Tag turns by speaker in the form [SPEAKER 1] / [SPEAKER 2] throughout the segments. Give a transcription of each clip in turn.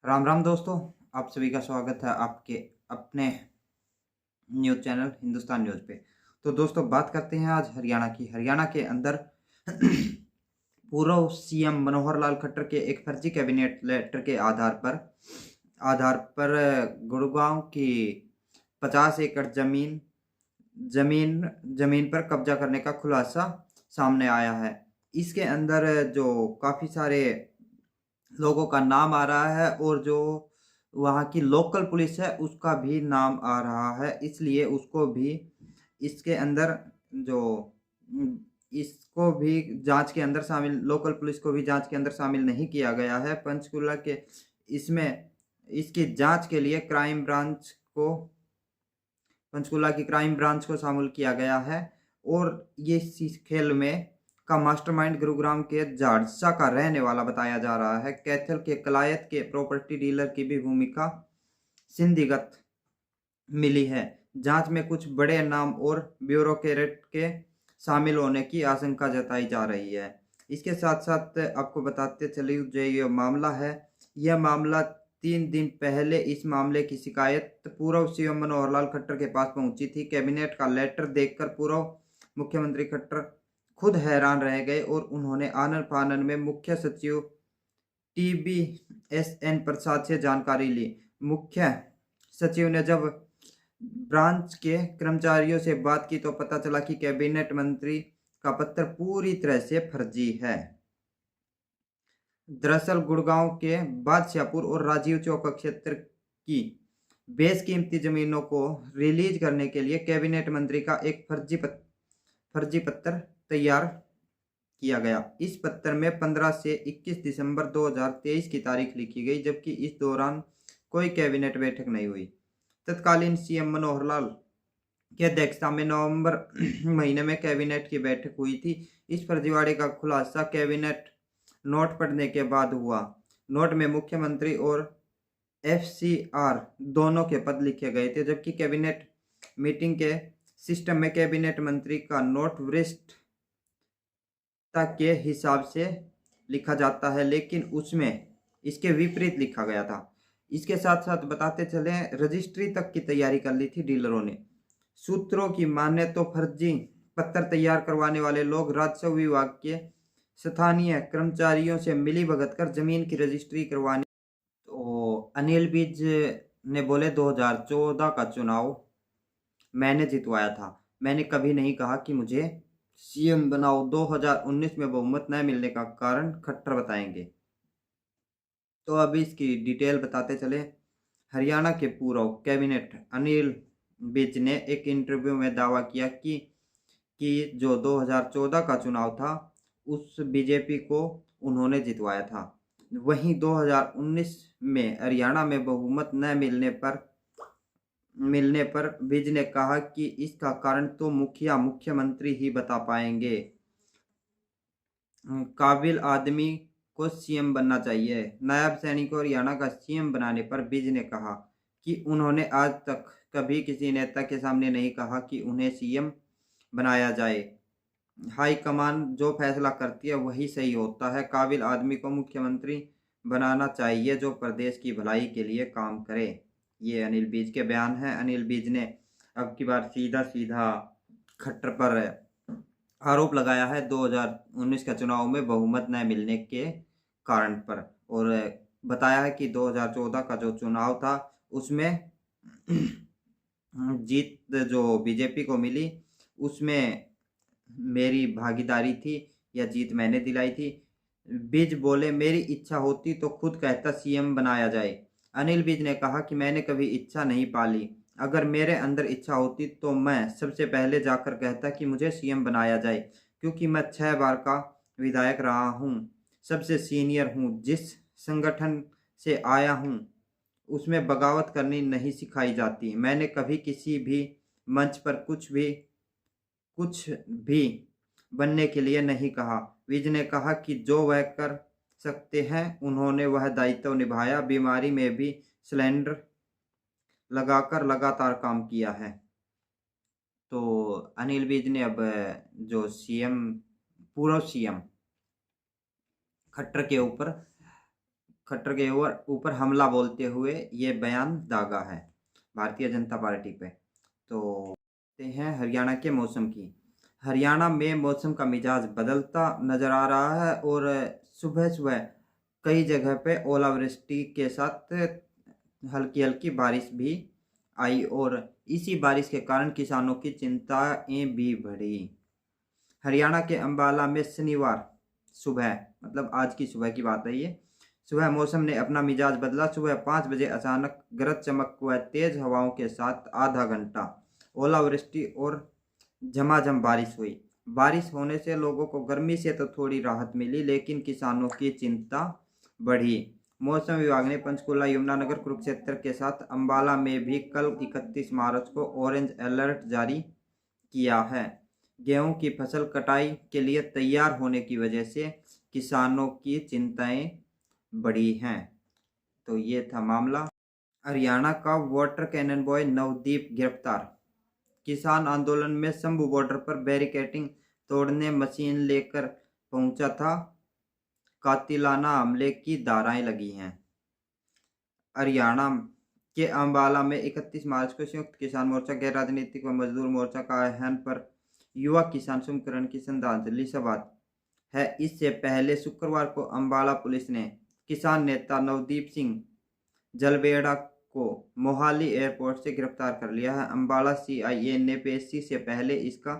[SPEAKER 1] राम राम दोस्तों। आप सभी का स्वागत है आपके अपने न्यूज़ चैनल हिंदुस्तान न्यूज़ पे। तो दोस्तों बात करते हैं आज हरियाणा की। हरियाणा के अंदर पूर्व सीएम मनोहर लाल खट्टर के एक फर्जी कैबिनेट लेटर के आधार पर गुड़गांव की 50 एकड़ जमीन जमीन पर कब्जा करने का खुलासा सामने आया है। इसके अंदर जो काफ़ी सारे लोगों का नाम आ रहा है और जो वहाँ की लोकल पुलिस है उसका भी नाम आ रहा है, इसलिए उसको भी इसके अंदर जो इसको भी जांच के अंदर शामिल, लोकल पुलिस को भी जांच के अंदर शामिल नहीं किया गया है। पंचकुला के इसमें इसकी जांच के लिए पंचकुला की क्राइम ब्रांच को शामिल किया गया है। और ये इस खेल में का मास्टरमाइंड गुरुग्राम के झाड़सा का रहने वाला बताया जा रहा है। कैथल के कलायत के प्रॉपर्टी डीलर की भी भूमिका सिंधिगत मिली है। जांच में कुछ बड़े नाम और ब्यूरोक्रेट के शामिल होने की आशंका जताई जा रही है। इसके साथ साथ आपको बताते चलिए जो ये मामला है, यह मामला 3 दिन पहले इस मामले की शिकायत पूर्व सीएम मनोहर लाल खट्टर के पास पहुंची थी। कैबिनेट का लेटर देखकर पूर्व मुख्यमंत्री खट्टर खुद हैरान रह गए और उन्होंने आनन फानन में मुख्य सचिव TBSN प्रसाद से जानकारी ली। मुख्य सचिव ने जब ब्रांच के कर्मचारियों से बात की तो पता चला कि कैबिनेट मंत्री का पत्र पूरी तरह से फर्जी है। दरअसल गुड़गांव के बादशाहपुर और राजीव चौक क्षेत्र की बेशकीमती जमीनों को रिलीज करने के लिए कैबिनेट मंत्री का एक फर्जी पत्र तैयार किया गया। इस पत्र में 15 से 21 दिसंबर 2023 की तारीख लिखी गई, जबकि इस दौरान कोई कैबिनेट बैठक नहीं हुई। तत्कालीन सीएम मनोहर लाल की अध्यक्षता में नवंबर महीने में कैबिनेट की बैठक हुई थी। इस फर्जीवाड़े का खुलासा कैबिनेट नोट पढ़ने के बाद हुआ। नोट में मुख्यमंत्री और FCR दोनों के पद लिखे गए थे, जबकि कैबिनेट मीटिंग के सिस्टम में कैबिनेट मंत्री का नोट वरिष्ठता के हिसाब से लिखा जाता है, लेकिन उसमें इसके विपरीत लिखा गया था। इसके साथ साथ बताते चले, रजिस्ट्री तक की तैयारी कर ली थी डीलरों ने। सूत्रों की माने तो फर्जी पत्र तैयार करवाने वाले लोग राजस्व विभाग के स्थानीय कर्मचारियों से मिली भगत कर जमीन की रजिस्ट्री करवाने। तो अनिल विज ने बोले 2014 का चुनाव मैंने जितवाया था, मैंने कभी नहीं कहा कि मुझे सीएम बनाओ। 2019 में बहुमत न मिलने का कारण खट्टर बताएंगे। तो अभी इसकी डिटेल बताते चले। हरियाणा के पूर्व कैबिनेट अनिल विज ने एक इंटरव्यू में दावा किया कि जो 2014 का चुनाव था उस बीजेपी को उन्होंने जितवाया था। वहीं 2019 में हरियाणा में बहुमत न मिलने पर विज ने कहा कि इसका कारण तो मुख्यमंत्री ही बता पाएंगे। काबिल आदमी को सीएम बनना चाहिए। नायब सैनी को हरियाणा का सीएम बनाने पर विज ने कहा कि उन्होंने आज तक कभी किसी नेता के सामने नहीं कहा कि उन्हें सीएम बनाया जाए। हाईकमान जो फैसला करती है वही सही होता है। काबिल आदमी को मुख्यमंत्री बनाना चाहिए जो प्रदेश की भलाई के लिए काम करे। ये अनिल विज के बयान हैं। अनिल विज ने अब की बार सीधा खट्टर पर आरोप लगाया है 2019 का चुनाव में बहुमत न मिलने के कारण पर, और बताया है कि 2014 का जो चुनाव था उसमें जीत जो बीजेपी को मिली उसमें मेरी भागीदारी थी, या जीत मैंने दिलाई थी। विज बोले मेरी इच्छा होती तो खुद कहता सीएम बनाया जाए। अनिल विज ने कहा कि मैंने कभी इच्छा नहीं पाली, अगर मेरे अंदर इच्छा होती तो मैं सबसे पहले जाकर कहता कि मुझे सीएम बनाया जाए, क्योंकि मैं 6 बार का विधायक रहा हूँ, सबसे सीनियर हूँ, जिस संगठन से आया हूँ उसमें बगावत करनी नहीं सिखाई जाती। मैंने कभी किसी भी मंच पर कुछ भी बनने के लिए नहीं कहा। विज ने कहा कि जो वह कर सकते हैं उन्होंने वह दायित्व निभाया। बीमारी में भी सिलेंडर लगाकर लगातार काम किया है। तो अनिल विज ने अब जो पूर्व सीएम खट्टर के ऊपर खट्टर के ऊपर हमला बोलते हुए ये बयान दागा है भारतीय जनता पार्टी पे। तो देखते हैं हरियाणा के मौसम की। हरियाणा में मौसम का मिजाज बदलता नजर आ रहा है और सुबह सुबह कई जगह पे ओलावृष्टि के साथ हल्की हल्की बारिश भी आई और इसी बारिश के कारण किसानों की चिंताएं भी बढ़ी। हरियाणा के अंबाला में शनिवार सुबह, मतलब आज की सुबह की बात है ये, सुबह मौसम ने अपना मिजाज बदला। सुबह 5 बजे अचानक गरज चमक व तेज हवाओं के साथ आधा घंटा ओलावृष्टि और झमाझम बारिश हुई। बारिश होने से लोगों को गर्मी से तो थोड़ी राहत मिली, लेकिन किसानों की चिंता बढ़ी। मौसम विभाग ने पंचकुला, यमुनानगर, कुरुक्षेत्र के साथ अंबाला में भी कल 31 मार्च को ऑरेंज अलर्ट जारी किया है। गेहूं की फसल कटाई के लिए तैयार होने की वजह से किसानों की चिंताएं बढ़ी हैं। तो ये था मामला। हरियाणा का वाटर कैनन बॉय नवदीप गिरफ्तार। किसान आंदोलन में शंभू बॉर्डर पर बैरिकेडिंग तोड़ने मशीन लेकर पहुंचा था, कातिलाना हमले की धाराएं लगी हैं। हरियाणा के अंबाला में 31 मार्च को संयुक्त किसान मोर्चा, गैर राजनीतिक व मजदूर मोर्चा का आह्वान पर युवा किसान सुमकरण की श्रद्धांजलि सभा है। इससे पहले शुक्रवार को अंबाला पुलिस ने किसान नेता नवदीप सिंह जलबेड़ा को मोहाली एयरपोर्ट से गिरफ्तार कर लिया है। अंबाला सीआईए ने पेशी से पहले इसका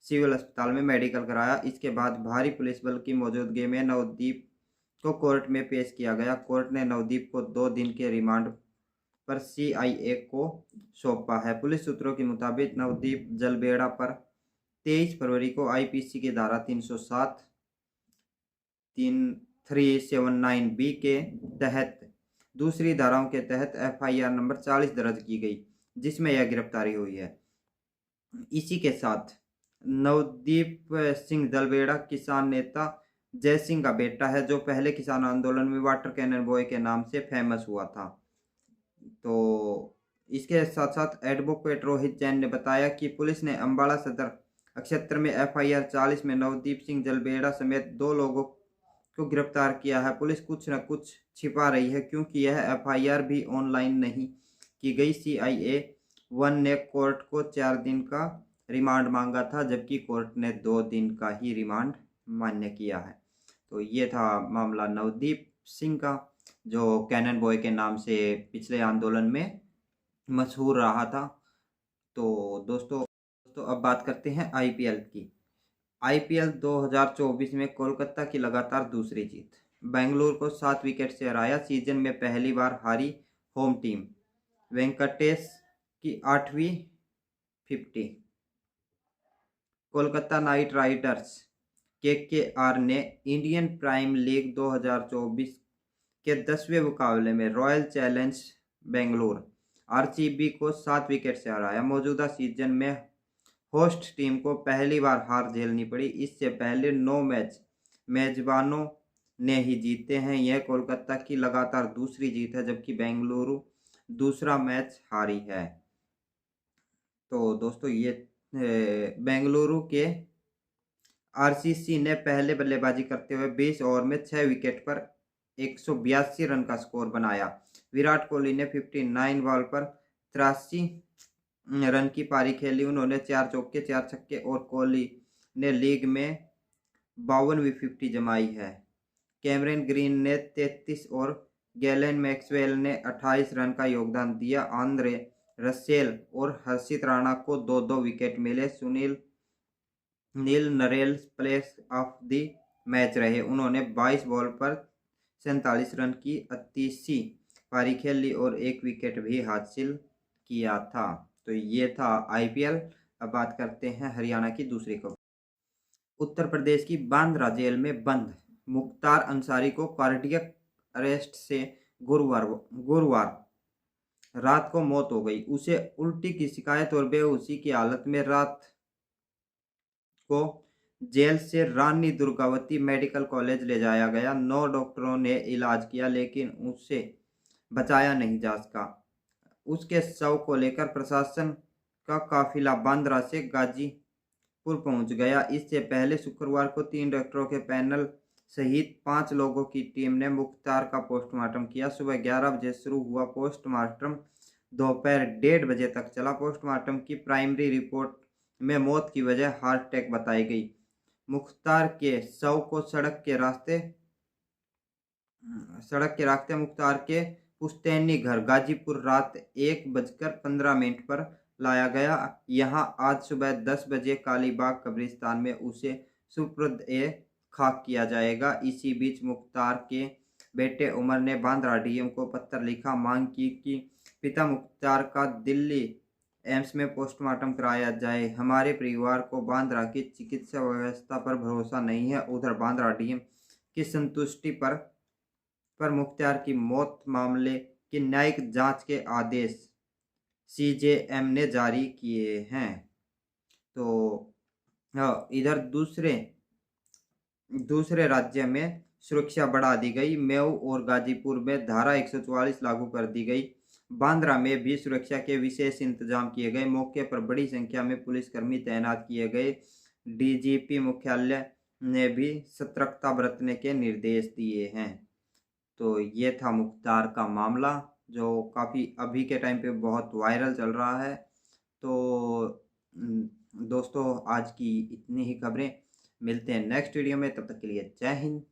[SPEAKER 1] सिविल अस्पताल में मेडिकल कराया। इसके बाद भारी पुलिस बल की मौजूदगी में नवदीप को कोर्ट में पेश किया गया। कोर्ट ने नवदीप को 2 दिन के रिमांड पर सीआईए को सौंपा है। पुलिस सूत्रों के मुताबिक नवदीप जलबेड़ा पर 23 फरवरी को आईपीसी की धारा 307, 379 बी के तहत दूसरी धाराओं के तहत एफआईआर नंबर 40 दर्ज की गई, जिसमें यह गिरफ्तारी हुई है। इसी के साथ नवदीप सिंह जलबेड़ा किसान नेता जय सिंह का बेटा है, जो पहले किसान आंदोलन में वाटर कैनन बॉय के नाम से फेमस हुआ था। तो इसके साथ साथ एडवोकेट रोहित जैन ने बताया कि पुलिस ने अंबाला सदर क्षेत्र में एफआईआर 40 में नवदीप सिंह जलबेड़ा समेत 2 लोगों को गिरफ्तार किया है। पुलिस कुछ न कुछ छिपा रही है, क्योंकि यह एफआईआर भी ऑनलाइन नहीं की गई। सीआईए 1 ने कोर्ट को 4 दिन का रिमांड मांगा था, जबकि कोर्ट ने 2 दिन का ही रिमांड मान्य किया है। तो ये था मामला नवदीप सिंह का, जो कैनन बॉय के नाम से पिछले आंदोलन में मशहूर रहा था। तो दोस्तों अब बात करते हैं आईपीएल की। आईपीएल 2024 में कोलकाता की लगातार दूसरी जीत। बेंगलुरु को 7 विकेट से हराया। सीजन में पहली बार हारी होम टीम। वेंकटेश की 8वीं 50। कोलकाता नाइट राइडर्स केकेआर ने इंडियन प्रीमियर लीग 2024 के 10वें मुकाबले में रॉयल चैलेंजर्स बेंगलुरु आरसीबी को 7 विकेट से हराया। मौजूदा सीजन में होस्ट टीम को पहली बार हार झेलनी पड़ी। इससे पहले 9 मैच मेजबानों ने ही जीते हैं। यह कोलकाता की लगातार दूसरी जीत है, जबकि बेंगलुरु दूसरा मैच हारी है। तो दोस्तों ये बेंगलुरु के आरसीसी ने पहले बल्लेबाजी करते हुए 20 ओवर में 6 विकेट पर 182 रन का स्कोर बनाया। विराट कोहली ने 59 बॉल पर 83 रन की पारी खेली। उन्होंने 4 चौके 4 छक्के और कोहली ने लीग में 52वीं 50 जमाई है। कैमरन ग्रीन ने 33 और गैलेन मैक्सवेल ने 28 रन का योगदान दिया। आंद्रे रसेल और हर्षित राणा को 2-2 विकेट मिले। सुनील नील Narine player of the match रहे। उन्होंने 22 बॉल पर 47 रन की 38 पारी खेली और 1 विकेट भी हासिल किया था। तो ये था आईपीएल। अब बात करते हैं हरियाणा की दूसरी खबर। उत्तर प्रदेश की बांद्रा जेल में बंद मुख्तार अंसारी को कार्डियक अरेस्ट से गुरुवार रात को मौत हो गई। उसे उल्टी की शिकायत और बेहोशी की हालत में रात को जेल से रानी दुर्गावती मेडिकल कॉलेज ले जाया गया। 9 डॉक्टरों ने इलाज किया, लेकिन उसे बचाया नहीं जा सका। उसके शव को लेकर प्रशासन का काफिला बांद्रा से गाजीपुर पहुंच गया। इससे पहले शुक्रवार को 3 डॉक्टरों के पैनल सहित 5 लोगों की टीम ने मुख्तार का पोस्टमार्टम किया। सुबह 11 बजे शुरू हुआ पोस्टमार्टम, दोपहर 1:30 बजे तक चला। पोस्टमार्टम की प्राइमरी रिपोर्ट में मौत की वजह हार्ट अटैक बताई गई। मुख्तार के शव को सड़क के रास्ते मुख्तार के पुश्तैनी घर गाजीपुर रात 1:15 पर लाया गया। यहां आज सुबह 10 बजे कालीबाग कब्रिस्तान में उसे सुपुर्द-ए खाक किया जाएगा। इसी बीच मुख्तार के बेटे उमर ने बांद्रा डीएम को पत्र लिखा, मांग की कि पिता मुख्तार का दिल्ली एम्स में पोस्टमार्टम कराया जाए। हमारे परिवार को बांद्रा की चिकित्सा व्यवस्था पर भरोसा नहीं है। उधर बांद्रा डीएम की संतुष्टि पर मुख्तार की मौत मामले की न्यायिक जांच के आदेश सीजेएम ने जारी किए हैं। तो इधर दूसरे राज्य में सुरक्षा बढ़ा दी गई। मऊ और गाजीपुर में धारा 144 लागू कर दी गई। बांद्रा में भी सुरक्षा के विशेष इंतजाम किए गए। मौके पर बड़ी संख्या में पुलिसकर्मी तैनात किए गए। डीजीपी मुख्यालय ने भी सतर्कता बरतने के निर्देश दिए हैं। तो ये था मुख्तार का मामला, जो काफ़ी अभी के टाइम पे बहुत वायरल चल रहा है। तो दोस्तों, आज की इतनी ही खबरें। मिलते हैं नेक्स्ट वीडियो में, तब तक के लिए जय हिंद।